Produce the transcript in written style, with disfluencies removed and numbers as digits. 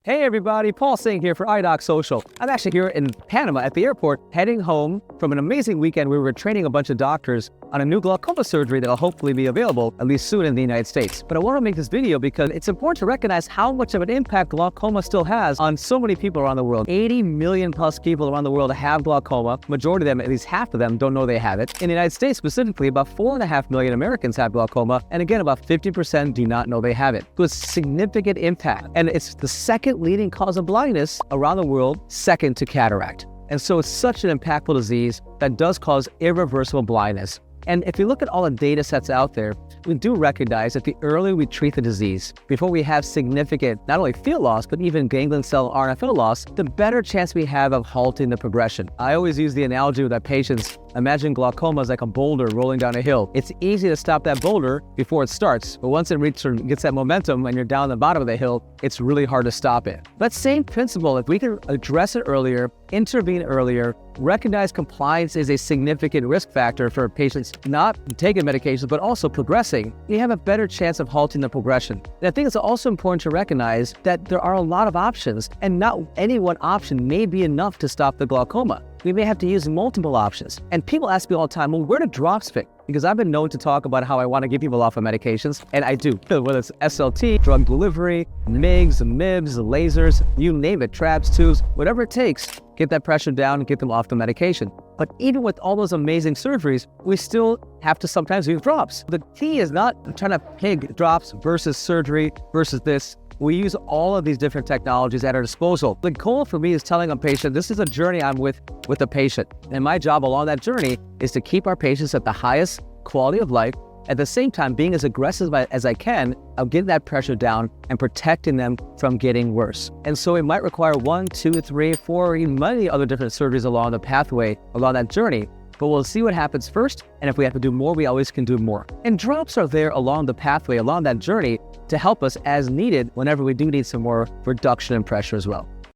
Hey everybody, Paul Singh here for iDoc Social. I'm actually here in Panama at the airport, heading home from an amazing weekend where we were training a bunch of doctors on a new glaucoma surgery that'll hopefully be available at least soon in the United States. But I want to make this video because it's important to recognize how much of an impact glaucoma still has on so many people around the world. 80 million plus people around the world have glaucoma. Majority of them, at least half of them, don't know they have it. In the United States specifically, about 4.5 million Americans have glaucoma, and again, about 50% do not know they have it. So it's significant impact, and it's the second leading cause of blindness around the world, second to cataract. And so it's such an impactful disease that does cause irreversible blindness. And if you look at all the data sets out there, we do recognize that the earlier we treat the disease, before we have significant, not only field loss, but even ganglion cell RNFL loss, the better chance we have of halting the progression. I always use the analogy with our patients. Imagine glaucoma is like a boulder rolling down a hill. It's easy to stop that boulder before it starts, but once it gets that momentum and you're down the bottom of the hill, it's really hard to stop it. That same principle, if we can address it earlier, intervene earlier, recognize compliance is a significant risk factor for patients not taking medications, but also progressing, you have a better chance of halting the progression. And I think it's also important to recognize that there are a lot of options, and not any one option may be enough to stop the glaucoma. We may have to use multiple options. And people ask me all the time, well, where do drops fit? Because I've been known to talk about how I want to get people off of medications, and I do. Whether it's SLT, drug delivery, MIGS, MIBs, lasers, you name it, traps, tubes, whatever it takes, get that pressure down and get them off the medication. But even with all those amazing surgeries, we still have to sometimes use drops. The key is not trying to pick drops versus surgery versus this. We use all of these different technologies at our disposal. The goal for me is telling a patient, this is a journey I'm with the patient. And my job along that journey is to keep our patients at the highest quality of life, at the same time being as aggressive as I can of getting that pressure down and protecting them from getting worse. And so it might require 1, 2, 3, 4, or even many other different surgeries along the pathway, along that journey. But we'll see what happens first, and if we have to do more, we always can do more. And drops are there along the pathway, along that journey, to help us as needed whenever we do need some more reduction in pressure as well.